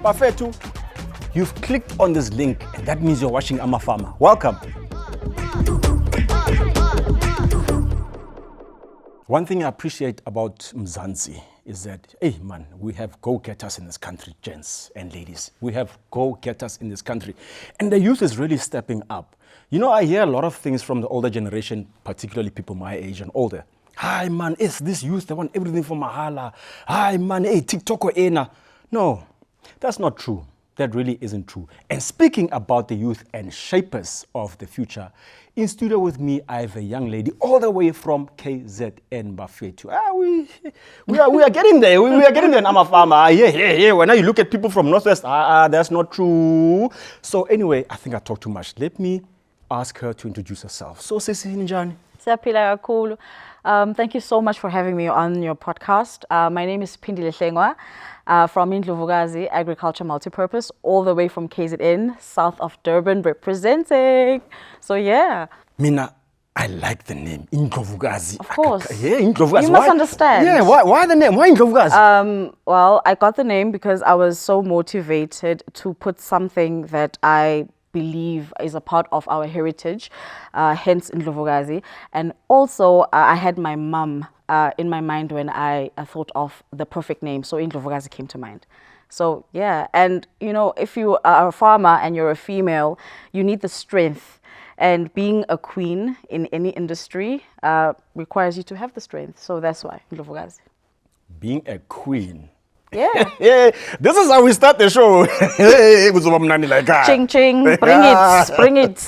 Bafethu, you've clicked on this link, and that means you're watching I'm a Farmer. Welcome. One thing I appreciate about Mzansi is that, hey man, we have go-getters in this country, gents and ladies. We have go-getters in this country. And the youth is really stepping up. You know, I hear a lot of things from the older generation, particularly people my age and older. Hi man, it's this youth, they want everything from Mahala. Hi man, hey, TikTok or Ena. No, that's not true. That really isn't true. And speaking about the youth and shapers of the future, in studio with me, I have a young lady all the way from KZN Bafethu. We are getting there. We are getting there. I'm a farmer. Yeah. When you look at people from Northwest, that's not true. So anyway, I think I talked too much. Let me ask her to introduce herself. So, Sisi Njani. Siphindile Hlengwa. Thank you so much for having me on your podcast. My name is Siphindile Hlengwa from Ndlovukazi, Agriculture Multipurpose, all the way from KZN, south of Durban, representing. So yeah. Mina, I like the name, Ndlovukazi. Of course. Yeah, Ndlovukazi. You must understand. Yeah, why the name? Why Ndlovukazi? Well, I got the name because I was so motivated to put something that I believe is a part of our heritage, hence Ndlovukazi. And also, I had my mum in my mind when I thought of the perfect name. So Ndlovukazi came to mind. So yeah, and you know, if you are a farmer and you're a female, you need the strength. And being a queen in any industry requires you to have the strength. So that's why Ndlovukazi. Being a queen. Yeah. Yeah. This is how we start the show. Ching ching, bring it.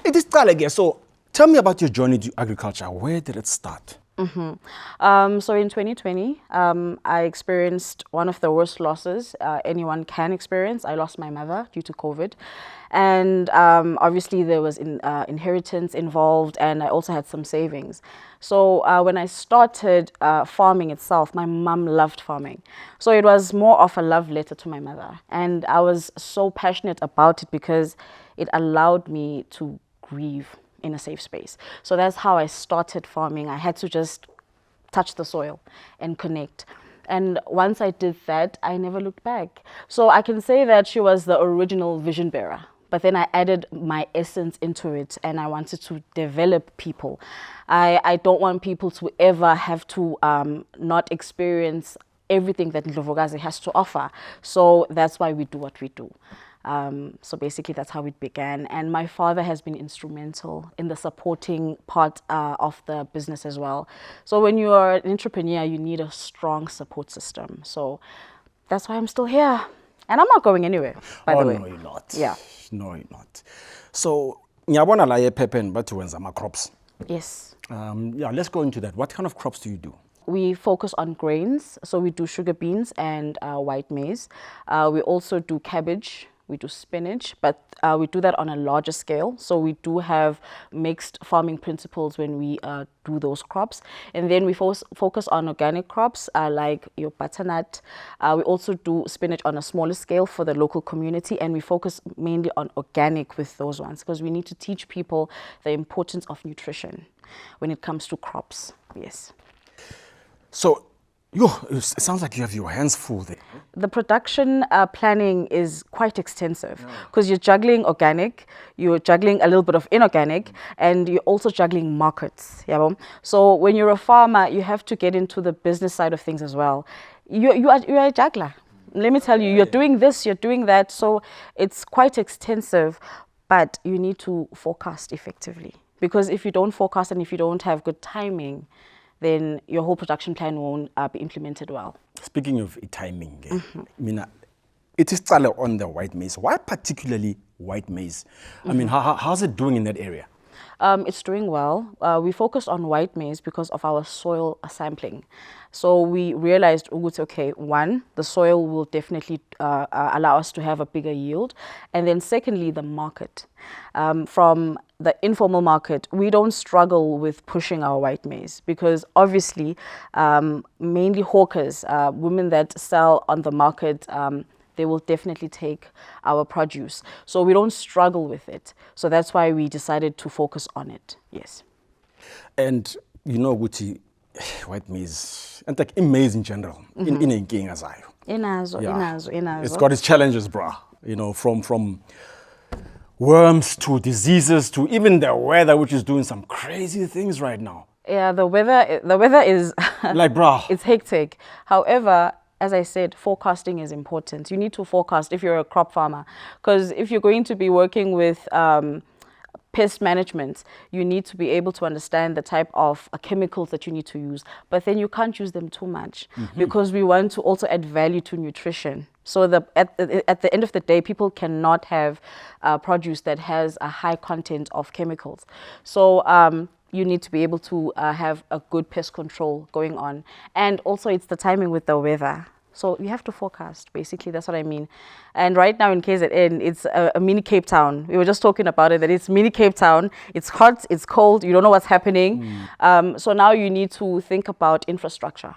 It is again. So tell me about your journey to agriculture. Where did it start? So in 2020, I experienced one of the worst losses anyone can experience. I lost my mother due to COVID. And obviously there was inheritance involved, and I also had some savings. So when I started farming itself, my mum loved farming. So it was more of a love letter to my mother. And I was so passionate about it because it allowed me to grieve in a safe space. So that's how I started farming. I had to just touch the soil and connect. And once I did that, I never looked back. So I can say that she was the original vision bearer. But then I added my essence into it, and I wanted to develop people. I don't want people to ever have to not experience everything that Ndlovukazi has to offer. So that's why we do what we do. So basically that's how it began. And my father has been instrumental in the supporting part of the business as well. So when you are an entrepreneur, you need a strong support system. So that's why I'm still here. And I'm not going anywhere, by the way. No, you're not. Yeah. No, you're not. So, ngiyabona la yephephen bathi wenza ama-crops. Yes. Yeah, let's go into that. What kind of crops do you do? We focus on grains. So we do sugar beans and white maize. We also do cabbage. We do spinach, but we do that on a larger scale. So we do have mixed farming principles when we do those crops. And then we focus on organic crops like your butternut. We also do spinach on a smaller scale for the local community. And we focus mainly on organic with those ones because we need to teach people the importance of nutrition when it comes to crops. Yes. So, it sounds like you have your hands full there. The production planning is quite extensive because you're juggling organic, you're juggling a little bit of inorganic, and you're also juggling markets. Yeah? So when you're a farmer, you have to get into the business side of things as well. You are a juggler. Let me tell you, you're doing this, you're doing that. So it's quite extensive, but you need to forecast effectively. Because if you don't forecast and if you don't have good timing, then your whole production plan won't be implemented well. Speaking of timing, Mina, it is on the white maize. Why particularly white maize? I mean, how's it doing in that area? It's doing well. We focused on white maize because of our soil sampling. So we realized, okay, one, the soil will definitely allow us to have a bigger yield. And then secondly, the market. From the informal market, we don't struggle with pushing our white maize because obviously, mainly hawkers, women that sell on the market, they will definitely take our produce. So we don't struggle with it. So that's why we decided to focus on it. Yes. And you know, white maize, and like in maize in general, in inking as I. Inazo. It's got its challenges, bruh. You know, from worms to diseases to even the weather, which is doing some crazy things right now. Yeah, the weather is Like, bruh. it's hectic. However, as I said, forecasting is important. You need to forecast if you're a crop farmer, because if you're going to be working with pest management, you need to be able to understand the type of chemicals that you need to use. But then you can't use them too much because we want to also add value to nutrition. So at the end of the day, people cannot have produce that has a high content of chemicals. So you need to be able to have a good pest control going on. And also it's the timing with the weather. So you have to forecast, basically, that's what I mean. And right now in KZN, it's a mini Cape Town. We were just talking about it, that it's mini Cape Town. It's hot, it's cold, you don't know what's happening. So now you need to think about infrastructure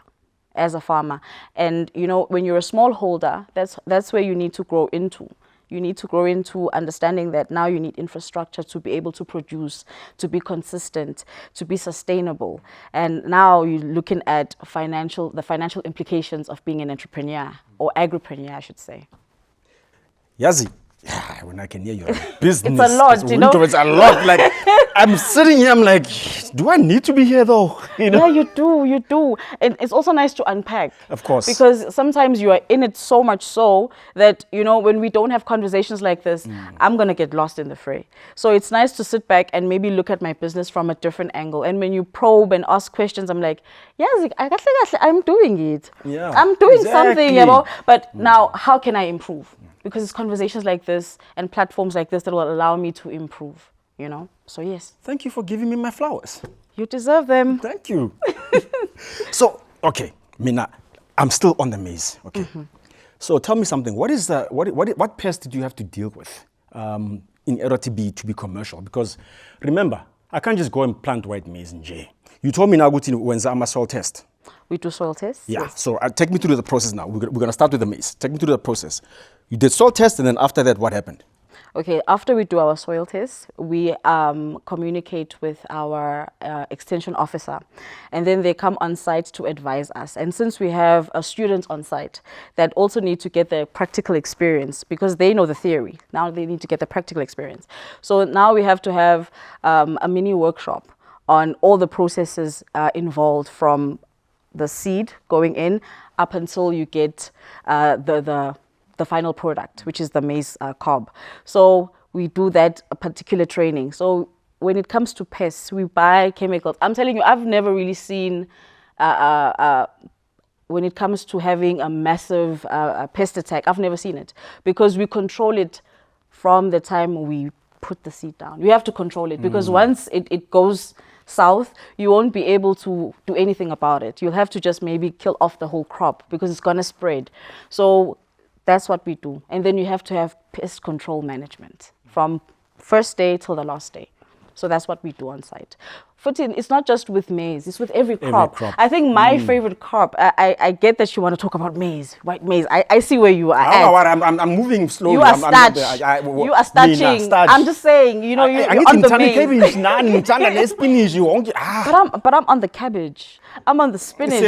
as a farmer. And, you know, when you're a smallholder, that's where you need to grow into. You need to grow into understanding that now you need infrastructure to be able to produce, to be consistent, to be sustainable. And now you're looking at the financial implications of being an entrepreneur or agripreneur, I should say. Yazi, when I can hear your business, It's a lot, you know. It's a lot. Like, I'm sitting here, I'm like, do I need to be here though? You know? Yeah, you do. And it's also nice to unpack. Of course. Because sometimes you are in it so much so that, you know, when we don't have conversations like this, I'm going to get lost in the fray. So it's nice to sit back and maybe look at my business from a different angle. And when you probe and ask questions, I'm like, yes, I'm doing it. Yeah, I'm doing exactly. something, you know. But now, how can I improve? Because it's conversations like this and platforms like this that will allow me to improve, you know. So yes. Thank you for giving me my flowers. You deserve them. Thank you. So, okay, Mina, I'm still on the maize. Okay. So tell me something. What pest did you have to deal with in order to be commercial? Because remember, I can't just go and plant white maize in J. You told me now when a soil test. We do soil tests. Yeah. Yes. So take me through the process now. We're going to start with the maize. Take me through the process. You did soil test, and then after that, what happened? Okay, after we do our soil tests, we communicate with our extension officer, and then they come on site to advise us. And since we have students on site that also need to get the practical experience, because they know the theory, now they need to get the practical experience. So now we have to have a mini workshop on all the processes involved, from the seed going in up until you get the final product, which is the maize cob. So we do that particular training. So when it comes to pests, we buy chemicals. I'm telling you, I've never really seen, when it comes to having a massive pest attack, I've never seen it, because we control it from the time we put the seed down. We have to control it, because once it goes south, you won't be able to do anything about it. You'll have to just maybe kill off the whole crop, because it's going to spread. So that's what we do. And then you have to have pest control management from first day till the last day. So that's what we do on site. It's not just with maize, it's with every crop. I think my favorite crop, I get that you want to talk about maize, white maize. I see where you are at. I'm moving slowly. You are you are starching. I'm just saying, you know, you're on the maize. But I'm on the cabbage. I'm on the spinach.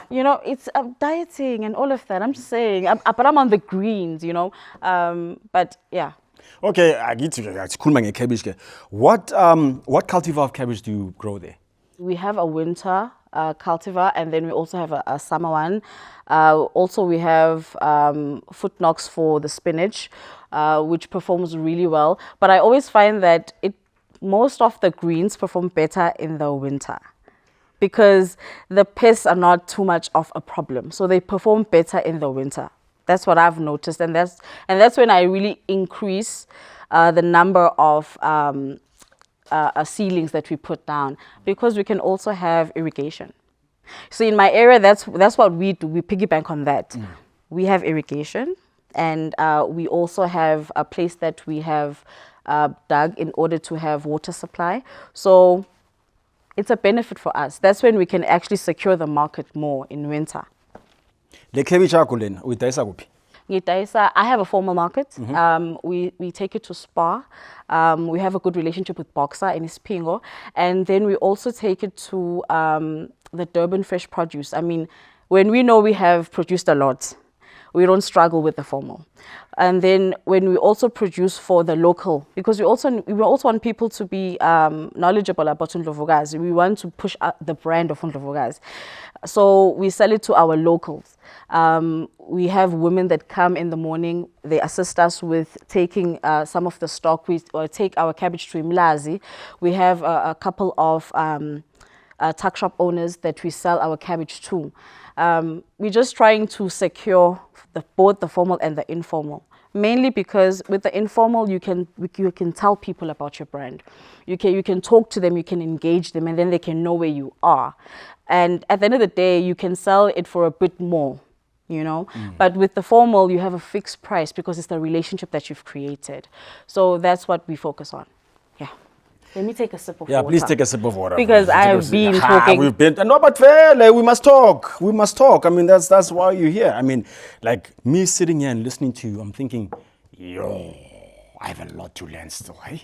You know, it's dieting and all of that. I'm just saying, but I'm on the greens, you know. But yeah. Okay, I get to it's cool, man. Cabbage. What cultivar of cabbage do you grow there? We have a winter cultivar, and then we also have a summer one. Also, we have foot knocks for the spinach, which performs really well. But I always find that most of the greens perform better in the winter, because the pests are not too much of a problem. So they perform better in the winter. That's what I've noticed, and that's when I really increase the number of seedlings that we put down, because we can also have irrigation. So in my area, that's what we do. We piggyback on that. We have irrigation, and we also have a place that we have dug in order to have water supply. So it's a benefit for us. That's when we can actually secure the market more in winter. The cabbage akulena uyidayisa kuphi? Ngidayisa, I have a formal market. We take it to Spa. We have a good relationship with Boxer in Ispingo, and then we also take it to the Durban Fresh Produce. I mean, when we know we have produced a lot, we don't struggle with the formal. And then when we also produce for the local, because we also want people to be knowledgeable about Ndlovukazi. We want to push the brand of Ndlovukazi. So we sell it to our locals. We have women that come in the morning. They assist us with taking some of the stock. We take our cabbage to Imlazi. We have a couple of tuck shop owners that we sell our cabbage to. We're just trying to secure both the formal and the informal. Mainly because with the informal, you can tell people about your brand. You can talk to them, you can engage them, and then they can know where you are. And at the end of the day, you can sell it for a bit more, you know. But with the formal, you have a fixed price because it's the relationship that you've created. So that's what we focus on. Yeah. Let me take a sip of water. Yeah, please take a sip of water. Because I have been talking. We've been, no, but fair, we must talk. We must talk. I mean, that's why you're here. I mean, like me sitting here and listening to you, I'm thinking, yo, I have a lot to learn still, hey?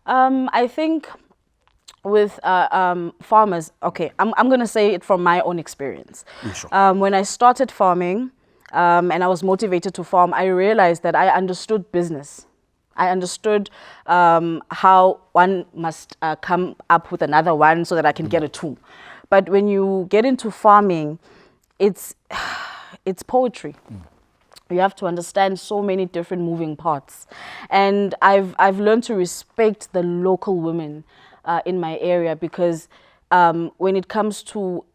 I think with farmers, okay, I'm going to say it from my own experience. Yeah, sure. When I started farming and I was motivated to farm, I realized that I understood business. I understood how one must come up with another one so that I can get a two. But when you get into farming, it's poetry. You have to understand so many different moving parts. And I've learned to respect the local women in my area because when it comes to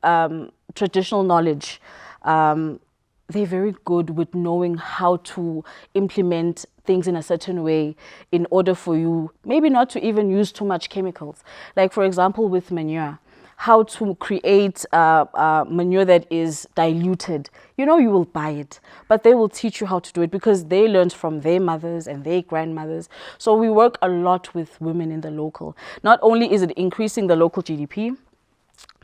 traditional knowledge, they're very good with knowing how to implement things in a certain way in order for you maybe not to even use too much chemicals. Like, for example, with manure, how to create manure that is diluted. You know, you will buy it, but they will teach you how to do it because they learned from their mothers and their grandmothers. So we work a lot with women in the local. Not only is it increasing the local GDP,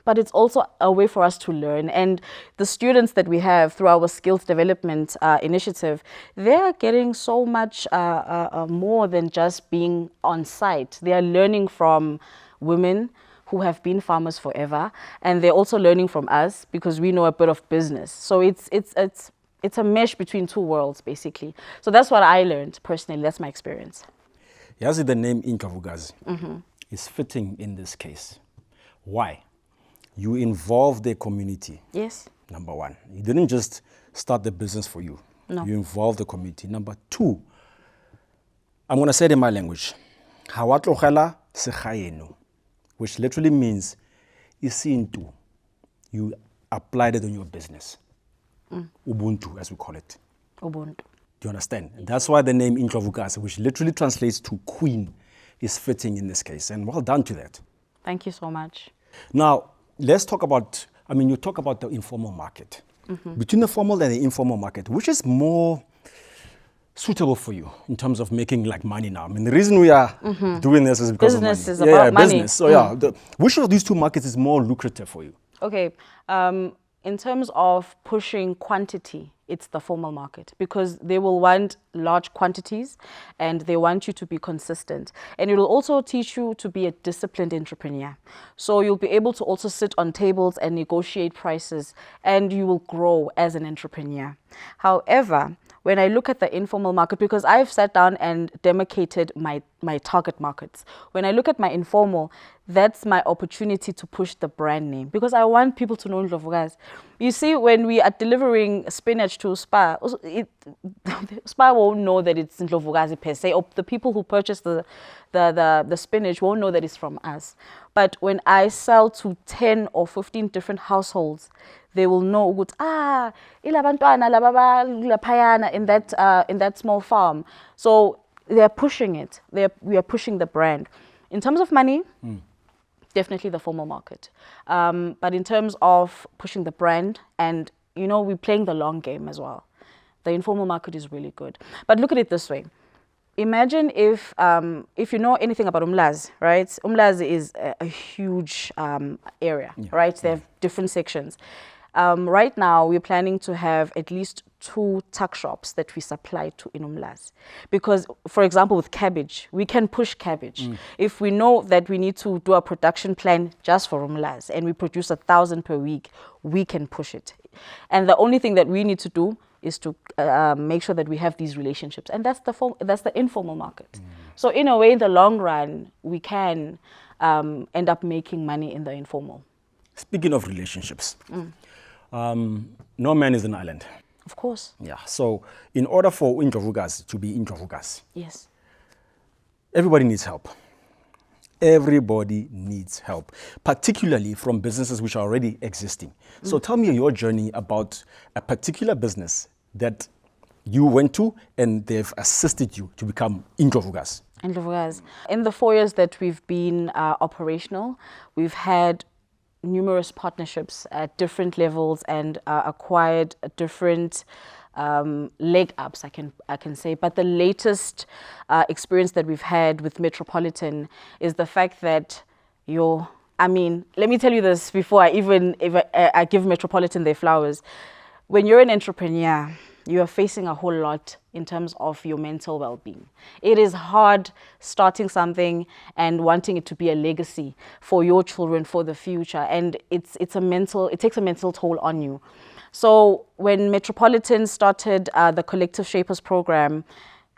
but it's also a way for us to learn. And the students that we have through our skills development initiative, they're getting so much more than just being on site. They are learning from women who have been farmers forever, and they're also learning from us because we know a bit of business. So it's a mesh between two worlds, basically. So that's what I learned personally. That's my experience. Yes, the name Ndlovukazi is fitting in this case. Why? You involve the community. Yes. Number one. You didn't just start the business for you. No. You involve the community. Number two, I'm going to say it in my language. Hawatlogela sekhaeno, which literally means isintu. You applied it on your business. Ubuntu, as we call it. Ubuntu. Do you understand? That's why the name Ndlovukazi, which literally translates to queen, is fitting in this case. And well done to that. Thank you so much. Now, let's talk about, you talk about the informal market. Between the formal and the informal market, which is more suitable for you in terms of making like money now? I mean, the reason we are doing this is because business of money. is about money. Business. So which of these two markets is more lucrative for you? Okay. In terms of pushing quantity, it's the formal market because they will want large quantities and they want you to be consistent. And it will also teach you to be a disciplined entrepreneur. So you'll be able to also sit on tables and negotiate prices and you will grow as an entrepreneur. However, when I look at the informal market, because I've sat down and demarcated my target markets. When I look at my informal, that's my opportunity to push the brand name because I want people to know Ndlovukazi. You see, when we are delivering spinach to Spa, Spa won't know that it's Ndlovukazi per se, or the people who purchase the spinach won't know that it's from us. But when I sell to 10 or 15 different households, they will know ilabantwana laphayana in that small farm. So they are pushing it. We are pushing the brand. In terms of money, definitely the formal market. But in terms of pushing the brand and, we're playing the long game as well. The informal market is really good. But look at it this way. Imagine if you know anything about Umlazi, right? Umlazi is a huge area, right? They have different sections. Right now, we're planning to have at least 2 tuck shops that we supply to in Umlazi. Because, for example, with cabbage, we can push cabbage. If we know that we need to do a production plan just for Umlazi and we produce 1,000 per week, we can push it. And the only thing that we need to do is to make sure that we have these relationships, and that's the informal market. So in a way, in the long run, we can end up making money in the informal. Speaking of relationships, no man is an island. Of course. Yeah. So in order for Ndlovukazi to be Ndlovukazi, Yes. everybody needs help. Everybody needs help, particularly from businesses which are already existing. So tell me your journey about a particular business that you went to and they've assisted you to become Ndlovukazi. Ndlovukazi. In the 4 years that we've been operational, we've had numerous partnerships at different levels and acquired different leg ups, I can say. But the latest experience that we've had with Metropolitan is the fact that let me tell you this before I give Metropolitan their flowers. When you're an entrepreneur, you are facing a whole lot in terms of your mental well-being. It is hard starting something and wanting it to be a legacy for your children, for the future. And it takes a mental toll on you. So when Metropolitan started the Collective Shapers program,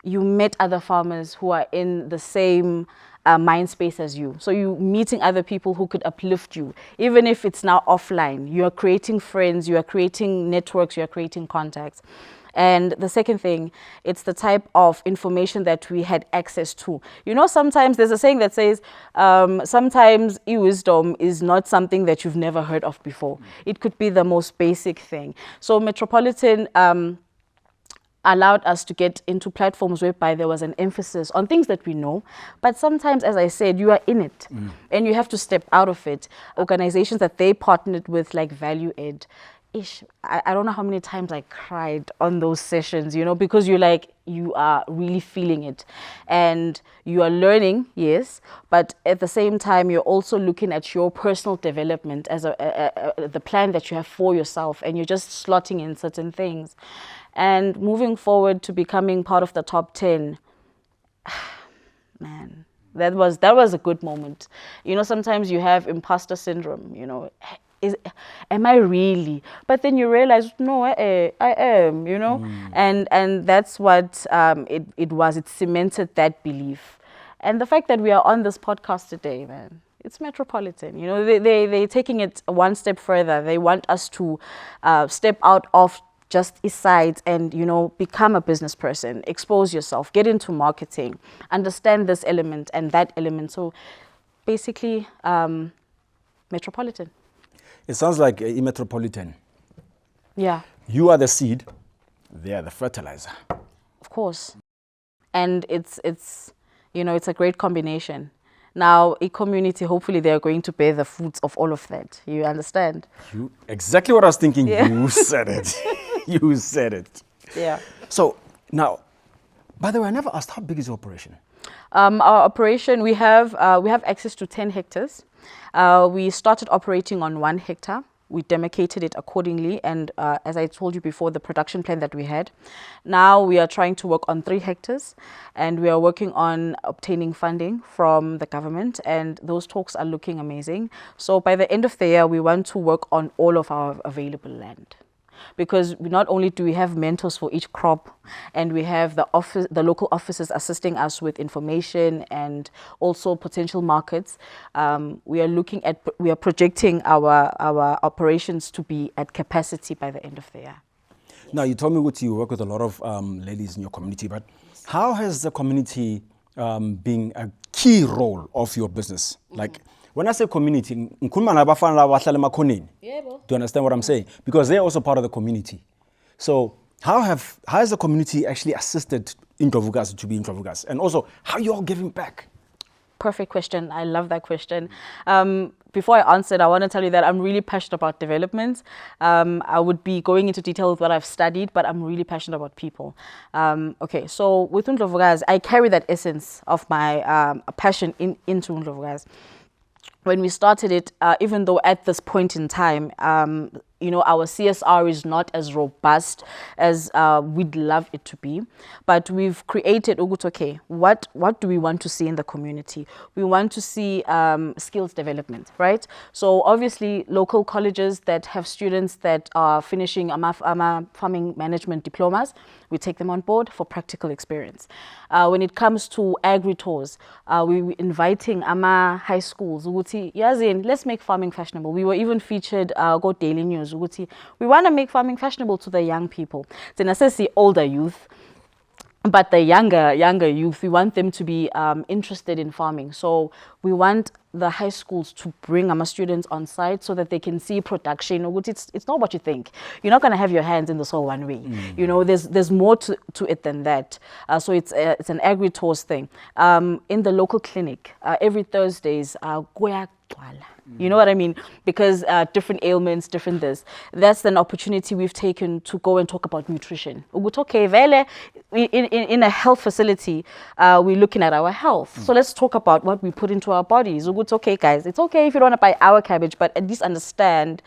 you met other farmers who are in the same mind space as you. So you meeting other people who could uplift you. Even if it's now offline, you are creating friends, you are creating networks, you are creating contacts. And the second thing, it's the type of information that we had access to. You know, sometimes there's a saying that says, sometimes e-wisdom is not something that you've never heard of before. It could be the most basic thing. So Metropolitan allowed us to get into platforms whereby there was an emphasis on things that we know. But sometimes, as I said, you are in it and you have to step out of it. Organizations that they partnered with, like Value Ed, I don't know how many times I cried on those sessions, because you are really feeling it and you are learning, yes, but at the same time, you're also looking at your personal development as the plan that you have for yourself, and you're just slotting in certain things. And moving forward to becoming part of the top 10, man, that was a good moment. Sometimes you have imposter syndrome, am I really? But then you realize, no, I am, and that's what it was. It cemented that belief. And the fact that we are on this podcast today, man, it's Metropolitan. They're taking it one step further. They want us to step out of just East Side and, become a business person, expose yourself, get into marketing, understand this element and that element. So basically, Metropolitan. It sounds like a Metropolitan. Yeah. You are the seed, they are the fertilizer. Of course. And it's a great combination. Now, a community, hopefully they are going to bear the fruits of all of that. You understand? Exactly what I was thinking. Yeah. You said it. You said it. Yeah. So now, by the way, I never asked, how big is your operation? Our operation, we have access to 10 hectares. We started operating on 1 hectare. We demarcated it accordingly, and as I told you before, the production plan that we had. Now we are trying to work on 3 hectares, and we are working on obtaining funding from the government, and those talks are looking amazing. So by the end of the year, we want to work on all of our available land. Because not only do we have mentors for each crop, and we have the local offices assisting us with information and also potential markets, we are projecting our operations to be at capacity by the end of the year. Now, you told me that you work with a lot of ladies in your community, but how has the community been a key role of your business? Like, when I say community, do you understand what I'm saying? Because they're also part of the community. So how has the community actually assisted Ndlovukazi to be Ndlovukazi? And also, how are you all giving back? Perfect question. I love that question. Before I answer it, I want to tell you that I'm really passionate about development. I would be going into detail with what I've studied, but I'm really passionate about people. Okay, so with Ndlovukazi, I carry that essence of my passion into Ndlovukazi. When we started it, even though at this point in time, you know, our CSR is not as robust as we'd love it to be. But we've created, okay, what do we want to see in the community? We want to see skills development, right? So obviously local colleges that have students that are finishing farming management diplomas, we take them on board for practical experience. When it comes to agri-tours, we're inviting high schools. Let's make farming fashionable. We were even featured go Daily News. We want to make farming fashionable to the young people. Then I say older youth, but the younger youth, we want them to be interested in farming. So we want the high schools to bring our students on site so that they can see production. It's not what you think. You're not going to have your hands in the soil one way. You know, there's more to it than that. So it's an agri-tours thing. In the local clinic, every Thursdays, you know what I mean? Because different ailments, different this. That's an opportunity we've taken to go and talk about nutrition. In a health facility, we're looking at our health. So let's talk about what we put into our bodies. It's okay, guys. It's okay if you don't want to buy our cabbage, but at least understand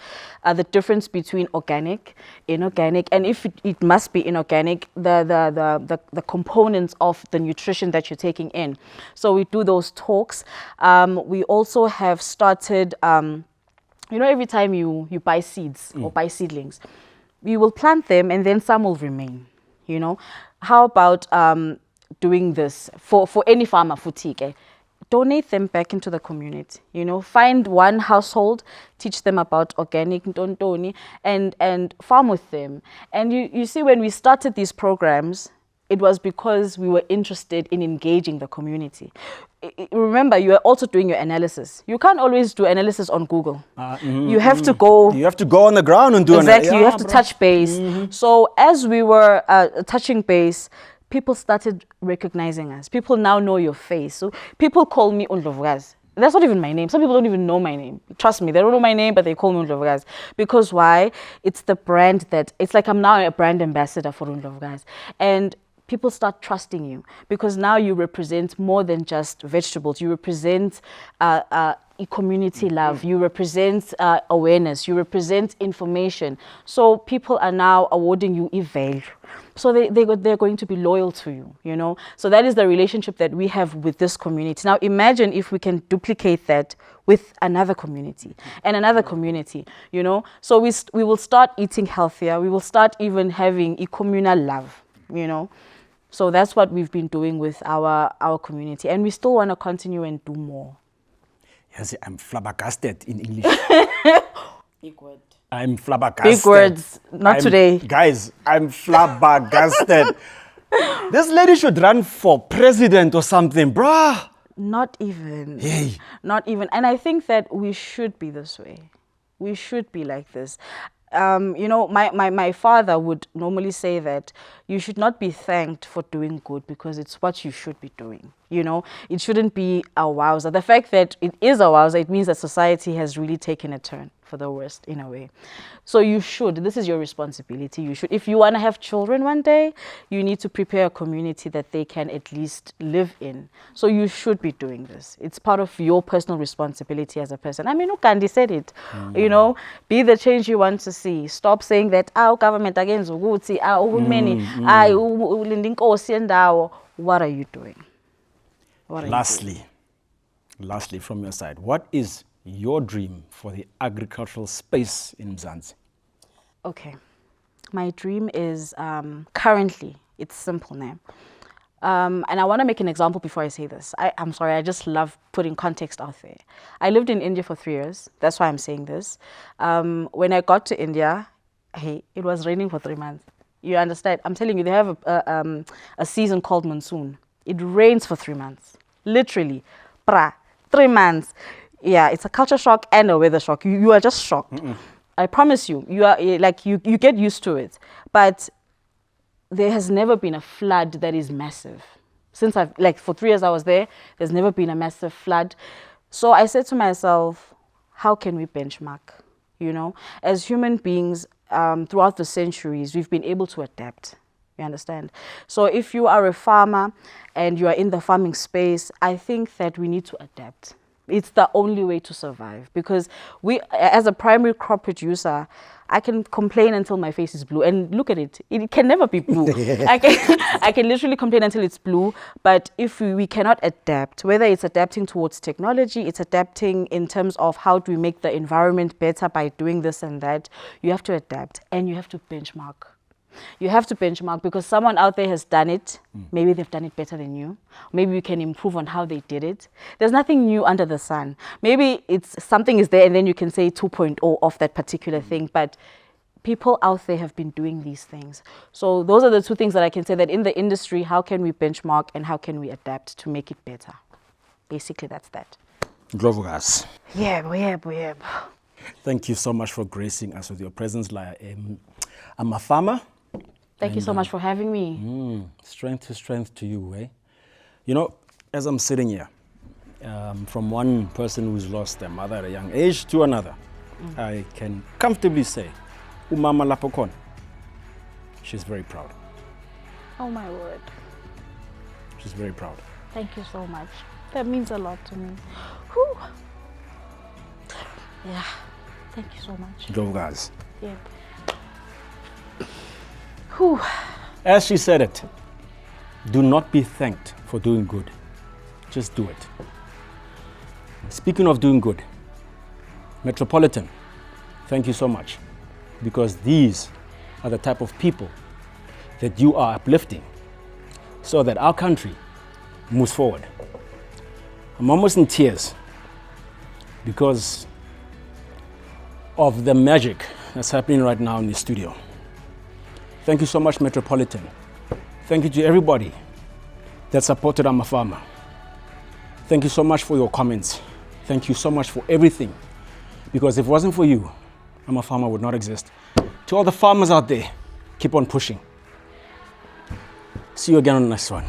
the difference between organic, inorganic, and if it must be inorganic, the components of the nutrition that you're taking in. So we do those talks. We also have started, you know, every time you buy seeds or buy seedlings, you will plant them and then some will remain, you know. How about doing this for any farmer, futike? Donate them back into the community, you know. Find one household, teach them about organic, and farm with them. And you see, when we started these programs, it was because we were interested in engaging the community. Remember, you are also doing your analysis. You can't always do analysis on Google. You have to go. You have to go on the ground and do exactly. You have to touch base. So as we were touching base, people started recognizing us. People now know your face. So people call me Ndlovukazi. That's not even my name. Some people don't even know my name. Trust me, they don't know my name, but they call me Ndlovukazi. Because why? It's the brand it's like I'm now a brand ambassador for Ndlovukazi. And people start trusting you because now you represent more than just vegetables. You represent community love. You represent awareness. You represent information. So people are now awarding you a value. So they're going to be loyal to you, you know. So that is the relationship that we have with this community. Now imagine if we can duplicate that with another community and another community, you know. So we will start eating healthier. We will start even having a communal love, you know. So that's what we've been doing with our community, and we still want to continue and do more. Yes, I'm flabbergasted in English. Big word. I'm flabbergasted. Big words, not today. Guys, I'm flabbergasted. This lady should run for president or something, bruh. Not even. Hey. Not even. And I think that we should be this way. We should be like this. You know, my father would normally say that you should not be thanked for doing good because it's what you should be doing. You know, it shouldn't be a wowzer. The fact that it is a wowzer, it means that society has really taken a turn for the worst in a way. So you should, this is your responsibility. You should, if you want to have children one day, you need to prepare a community that they can at least live in. So you should be doing this. It's part of your personal responsibility as a person. I mean, Gandhi said it, you know, be the change you want to see. Stop saying that, our government against Uguti, what are you doing? Lastly, from your side, what is your dream for the agricultural space in Mzansi? Okay, my dream is currently, it's simple now. And I want to make an example before I say this. I'm sorry, I just love putting context out there. I lived in India for 3 years. That's why I'm saying this. When I got to India, hey, it was raining for 3 months. You understand? I'm telling you, they have a season called monsoon. It rains for 3 months. Literally. 3 months. Yeah, it's a culture shock and a weather shock. You are just shocked. I promise you, you are like you get used to it. But there has never been a flood that is massive. Since for 3 years I was there, there's never been a massive flood. So I said to myself, how can we benchmark? You know, as human beings, throughout the centuries, we've been able to adapt. You understand? So if you are a farmer and you are in the farming space, I think that we need to adapt. It's the only way to survive, because we, as a primary crop producer, I can complain until my face is blue, and look at it. It can never be blue. I can literally complain until it's blue, but if we cannot adapt, whether it's adapting towards technology, it's adapting in terms of how do we make the environment better by doing this and that, you have to adapt and you have to benchmark. You have to benchmark because someone out there has done it. Maybe they've done it better than you. Maybe you can improve on how they did it. There's nothing new under the sun. Maybe it's something is there and then you can say 2.0 of that particular thing. But people out there have been doing these things. So those are the two things that I can say, that in the industry, how can we benchmark and how can we adapt to make it better? Basically, that's that. Ndlovukazi. Yeah. Thank you so much for gracing us with your presence. I'm a farmer. Thank you so much for having me. Strength to you, eh? You know, as I'm sitting here, from one person who's lost their mother at a young age to another, I can comfortably say, umama lapho khona, she's very proud. Oh my word. She's very proud. Thank you so much. That means a lot to me. Whew. Yeah, thank you so much. Ndlovukazi. Yeah. Whew. As she said it, do not be thanked for doing good. Just do it. Speaking of doing good, Metropolitan, thank you so much, because these are the type of people that you are uplifting so that our country moves forward. I'm almost in tears because of the magic that's happening right now in the studio. Thank you so much, Metropolitan. Thank you to everybody that supported I'm a Farmer. Thank you so much for your comments. Thank you so much for everything. Because if it wasn't for you, I'm a Farmer would not exist. To all the farmers out there, keep on pushing. See you again on the next one.